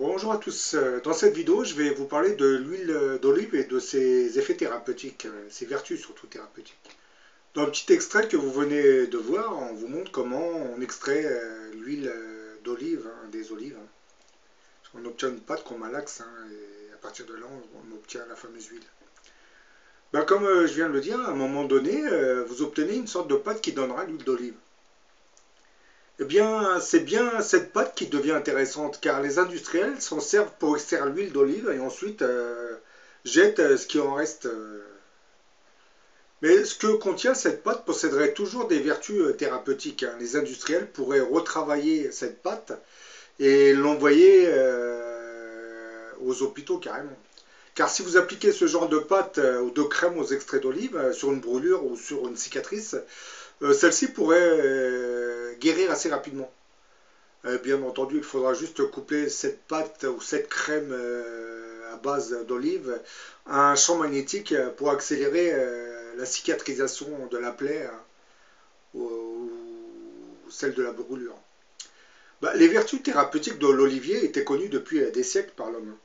Bonjour à tous. Dans cette vidéo, je vais vous parler de l'huile d'olive et de ses effets thérapeutiques, ses vertus surtout thérapeutiques. Dans le petit extrait que vous venez de voir, on vous montre comment on extrait l'huile d'olive, des olives. On obtient une pâte qu'on malaxe, et à partir de là, on obtient la fameuse huile. Comme je viens de le dire, à un moment donné, vous obtenez une sorte de pâte qui donnera l'huile d'olive. Eh bien, c'est bien cette pâte qui devient intéressante, car les industriels s'en servent pour extraire l'huile d'olive et ensuite jettent ce qui en reste. Mais ce que contient cette pâte posséderait toujours des vertus thérapeutiques. Les industriels pourraient retravailler cette pâte et l'envoyer aux hôpitaux carrément. Car si vous appliquez ce genre de pâte ou de crème aux extraits d'olive sur une brûlure ou sur une cicatrice, celle-ci pourrait guérir assez rapidement. Bien entendu, il faudra juste coupler cette pâte ou cette crème à base d'olive à un champ magnétique pour accélérer la cicatrisation de la plaie ou celle de la brûlure. Les vertus thérapeutiques de l'olivier étaient connues depuis des siècles par l'homme.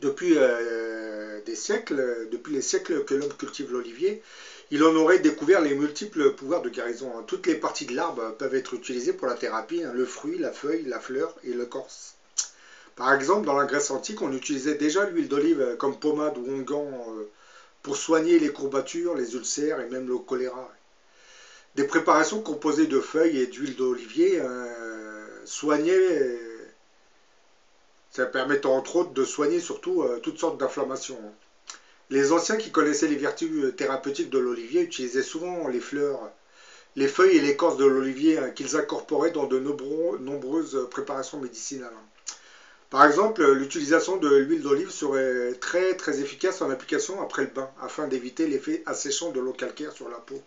Depuis depuis les siècles que l'homme cultive l'olivier, il en aurait découvert les multiples pouvoirs de guérison. Toutes les parties de l'arbre peuvent être utilisées pour la thérapie, le fruit, la feuille, la fleur et l'écorce. Par exemple, dans la Grèce antique, on utilisait déjà l'huile d'olive comme pommade ou onguent pour soigner les courbatures, les ulcères et même le choléra. Des préparations composées de feuilles et d'huile d'olivier soignaient, ça permettait entre autres de soigner surtout toutes sortes d'inflammations. Les anciens qui connaissaient les vertus thérapeutiques de l'olivier utilisaient souvent les fleurs, les feuilles et l'écorce de l'olivier qu'ils incorporaient dans de nombreuses préparations médicinales. Par exemple, l'utilisation de l'huile d'olive serait très efficace en application après le bain, afin d'éviter l'effet asséchant de l'eau calcaire sur la peau.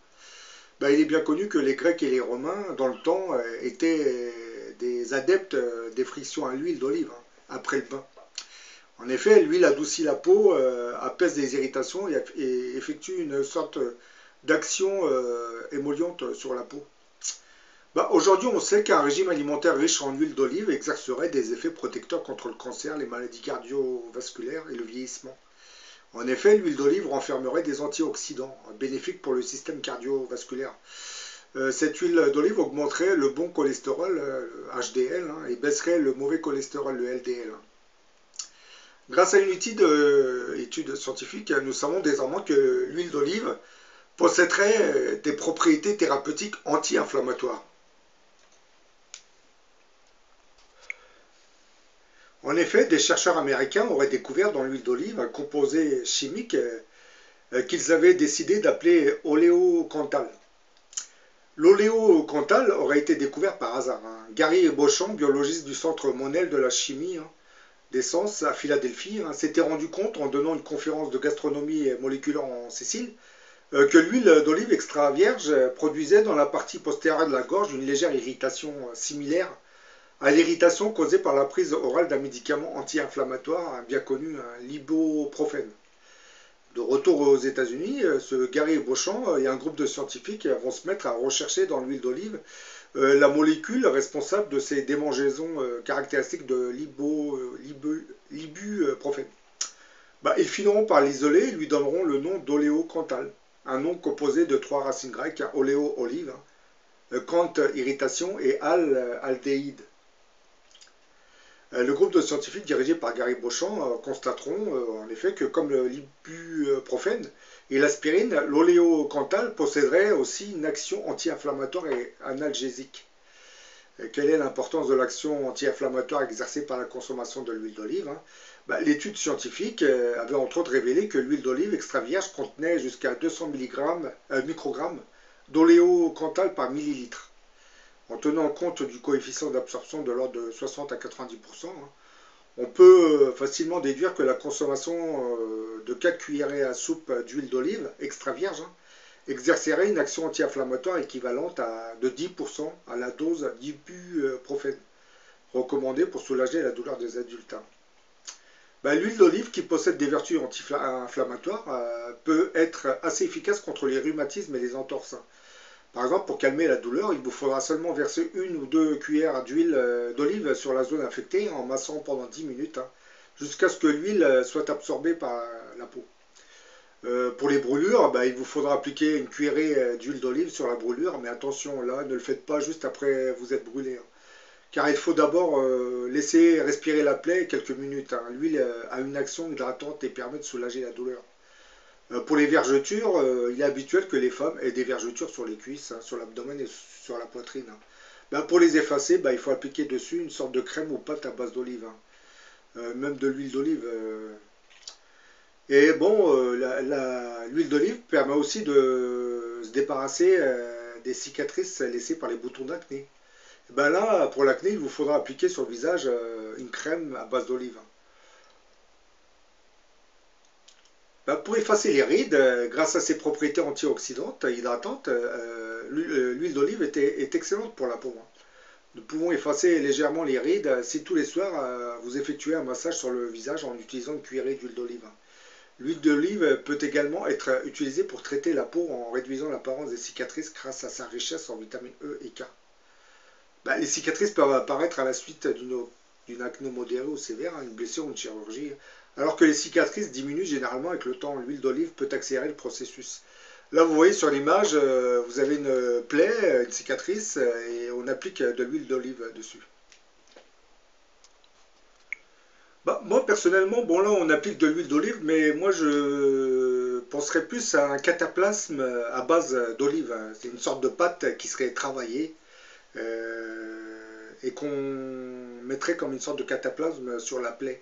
Il est bien connu que les Grecs et les Romains, dans le temps, étaient des adeptes des frictions à l'huile d'olive après le bain. En effet, l'huile adoucit la peau, apaise les irritations et effectue une sorte d'action émolliente sur la peau. Aujourd'hui, on sait qu'un régime alimentaire riche en huile d'olive exercerait des effets protecteurs contre le cancer, les maladies cardiovasculaires et le vieillissement. En effet, l'huile d'olive renfermerait des antioxydants bénéfiques pour le système cardiovasculaire. Cette huile d'olive augmenterait le bon cholestérol, le HDL, et baisserait le mauvais cholestérol, le LDL. Grâce à une étude scientifique, nous savons désormais que l'huile d'olive posséderait des propriétés thérapeutiques anti-inflammatoires. En effet, des chercheurs américains auraient découvert dans l'huile d'olive un composé chimique qu'ils avaient décidé d'appeler oléocanthal. L'oléocanthal aurait été découvert par hasard. Gary Beauchamp, biologiste du centre Monell de la chimie des sens à Philadelphie, s'était rendu compte en donnant une conférence de gastronomie moléculaire en Sicile que l'huile d'olive extra vierge produisait dans la partie postérieure de la gorge une légère irritation similaire à l'irritation causée par la prise orale d'un médicament anti-inflammatoire bien connu, l'ibuprofène. De retour aux États-Unis, ce Gary Beauchamp et un groupe de scientifiques vont se mettre à rechercher dans l'huile d'olive la molécule responsable de ces démangeaisons caractéristiques de l'ibuprofène. Ils finiront par l'isoler et lui donneront le nom d'oléocanthal, un nom composé de trois racines grecques, oléo, olive, kant, irritation, et aldéhyde. Le groupe de scientifiques dirigé par Gary Beauchamp constateront en effet que comme l'ibuprofène et l'aspirine, l'oléocanthal posséderait aussi une action anti-inflammatoire et analgésique. Quelle est l'importance de l'action anti-inflammatoire exercée par la consommation de l'huile d'olive? L'étude scientifique avait entre autres révélé que l'huile d'olive extra vierge contenait jusqu'à 200 microgrammes d'oléocanthal par millilitre. En tenant compte du coefficient d'absorption de l'ordre de 60 à 90%, on peut facilement déduire que la consommation de 4 cuillerées à soupe d'huile d'olive extra vierge exercerait une action anti-inflammatoire équivalente de 10% à la dose d'ibuprofène, recommandée pour soulager la douleur des adultes. L'huile d'olive, qui possède des vertus anti-inflammatoires, peut être assez efficace contre les rhumatismes et les entorses. Par exemple, pour calmer la douleur, il vous faudra seulement verser 1 ou 2 cuillères d'huile d'olive sur la zone affectée en massant pendant 10 minutes, hein, jusqu'à ce que l'huile soit absorbée par la peau. Pour les brûlures, bah, il vous faudra appliquer une cuillerée d'huile d'olive sur la brûlure, mais attention, là, ne le faites pas juste après vous êtes brûlé, hein. Car il faut d'abord laisser respirer la plaie quelques minutes, hein. L'huile a une action hydratante et permet de soulager la douleur. Pour les vergetures, il est habituel que les femmes aient des vergetures sur les cuisses, hein, sur l'abdomen et sur la poitrine, hein. Ben, pour les effacer, ben, il faut appliquer dessus une sorte de crème ou pâte à base d'olive, hein. Même de l'huile d'olive. Et bon, l'huile d'olive permet aussi de se débarrasser des cicatrices laissées par les boutons d'acné. Ben là, pour l'acné, il vous faudra appliquer sur le visage une crème à base d'olive. Ben, pour effacer les rides, grâce à ses propriétés antioxydantes, hydratantes, l'huile d'olive est excellente pour la peau, hein. Nous pouvons effacer légèrement les rides si tous les soirs vous effectuez un massage sur le visage en utilisant une cuillerée d'huile d'olive. L'huile d'olive peut également être utilisée pour traiter la peau en réduisant l'apparence des cicatrices grâce à sa richesse en vitamines E et K. Ben, les cicatrices peuvent apparaître à la suite d'une acné modérée ou sévère, une blessure ou une chirurgie, alors que les cicatrices diminuent généralement avec le temps. L'huile d'olive peut accélérer le processus. Là, vous voyez sur l'image, vous avez une plaie, une cicatrice, et on applique de l'huile d'olive dessus. Bah, moi, personnellement, bon là, on applique de l'huile d'olive, mais moi, je penserais plus à un cataplasme à base d'olive, hein. C'est une sorte de pâte qui serait travaillée et qu'on mettrait comme une sorte de cataplasme sur la plaie.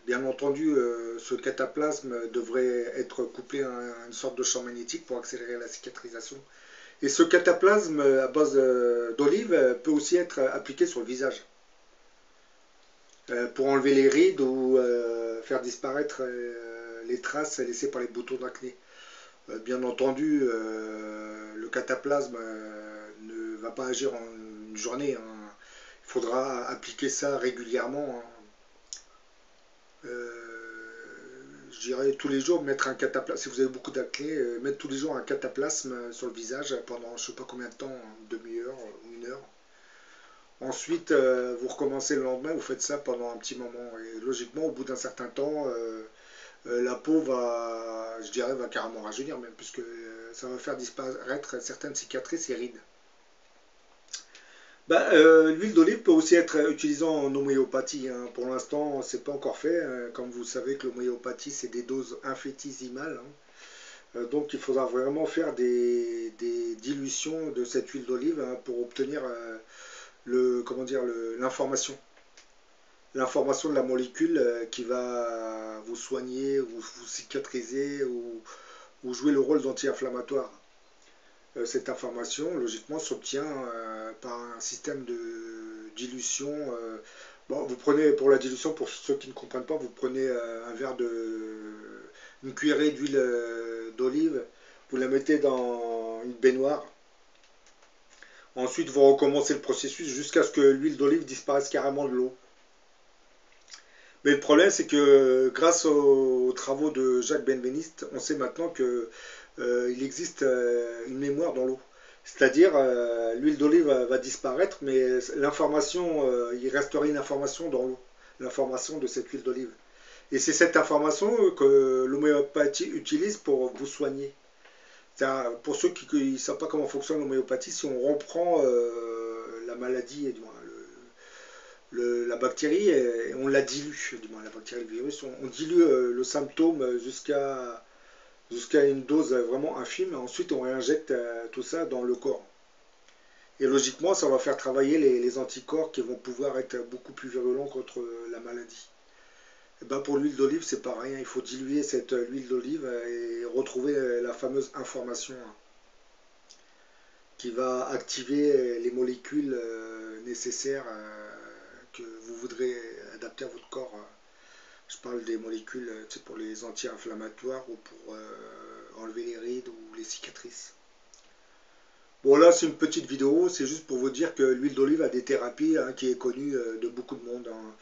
Bien entendu, ce cataplasme devrait être couplé à une sorte de champ magnétique pour accélérer la cicatrisation. Et ce cataplasme à base d'olive peut aussi être appliqué sur le visage pour enlever les rides ou faire disparaître les traces laissées par les boutons d'acné. Bien entendu, le cataplasme ne va pas agir en une journée, hein. Il faudra appliquer ça régulièrement, hein. Je dirais tous les jours mettre un cataplasme, si vous avez beaucoup d'acné, mettre tous les jours un cataplasme sur le visage pendant je ne sais pas combien de temps, une demi-heure ou 1 heure. Ensuite, vous recommencez le lendemain, vous faites ça pendant un petit moment. Et logiquement, au bout d'un certain temps, la peau va, je dirais, va carrément rajeunir même, puisque ça va faire disparaître certaines cicatrices et rides. Bah, l'huile d'olive peut aussi être utilisée en homéopathie, hein. Pour l'instant, c'est pas encore fait, hein. Comme vous savez que l'homéopathie, c'est des doses infinitésimales, hein. Donc, il faudra vraiment faire des dilutions de cette huile d'olive, hein, pour obtenir comment dire, l'information de la molécule qui va vous soigner, ou vous cicatriser, ou jouer le rôle d'anti-inflammatoire. Cette information, logiquement, s'obtient par un système de dilution. Bon, vous prenez, pour la dilution, pour ceux qui ne comprennent pas, vous prenez une cuillerée d'huile d'olive, vous la mettez dans une baignoire. Ensuite, vous recommencez le processus jusqu'à ce que l'huile d'olive disparaisse carrément de l'eau. Mais le problème, c'est que grâce aux travaux de Jacques Benveniste, on sait maintenant que il existe une mémoire dans l'eau. C'est-à-dire, l'huile d'olive va disparaître, mais l'information, il resterait une information dans l'eau, l'information de cette huile d'olive. Et c'est cette information que l'homéopathie utilise pour vous soigner. Pour ceux qui ne savent pas comment fonctionne l'homéopathie, si on reprend la maladie, du moins, la bactérie, et on la dilue, du moins la bactérie, le virus, on dilue le symptôme jusqu'à une dose vraiment infime. Ensuite, on réinjecte tout ça dans le corps. Et logiquement, ça va faire travailler les anticorps qui vont pouvoir être beaucoup plus virulents contre la maladie. Et ben pour l'huile d'olive, c'est pareil, hein. Il faut diluer cette huile d'olive et retrouver la fameuse information, hein, qui va activer les molécules nécessaires que vous voudrez adapter à votre corps. Je parle des molécules pour les anti-inflammatoires ou pour enlever les rides ou les cicatrices. Bon, là c'est une petite vidéo, c'est juste pour vous dire que l'huile d'olive a des thérapies, hein, qui est connue de beaucoup de monde, hein.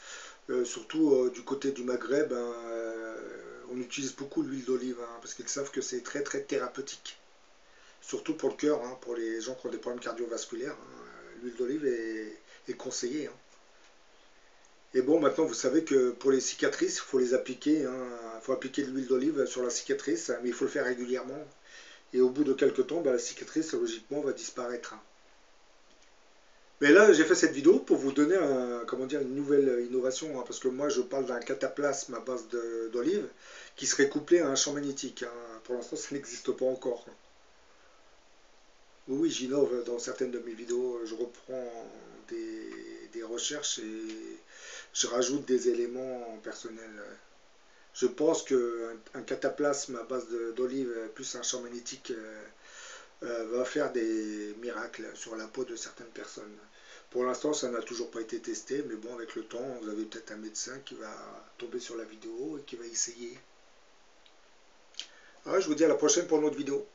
Surtout du côté du Maghreb, hein, on utilise beaucoup l'huile d'olive, hein, parce qu'ils savent que c'est très très thérapeutique. surtout pour le cœur, hein, pour les gens qui ont des problèmes cardiovasculaires. Hein, l'huile d'olive est conseillée. Hein. Et bon, maintenant vous savez que pour les cicatrices, il faut les appliquer. Hein, il faut appliquer de l'huile d'olive sur la cicatrice, mais il faut le faire régulièrement. Et au bout de quelques temps, la cicatrice, logiquement, va disparaître. Hein. Mais là, j'ai fait cette vidéo pour vous donner comment dire, une nouvelle innovation, hein, parce que moi, je parle d'un cataplasme à base d'olive qui serait couplé à un champ magnétique. Hein. Pour l'instant, ça n'existe pas encore. Oui, j'innove dans certaines de mes vidéos. Je reprends des recherches et je rajoute des éléments personnels. Je pense qu'un cataplasme à base d'olive plus un champ magnétique va faire des miracles sur la peau de certaines personnes. Pour l'instant, ça n'a toujours pas été testé, mais bon, avec le temps, vous avez peut-être un médecin qui va tomber sur la vidéo et qui va essayer. Alors, je vous dis à la prochaine pour une autre vidéo.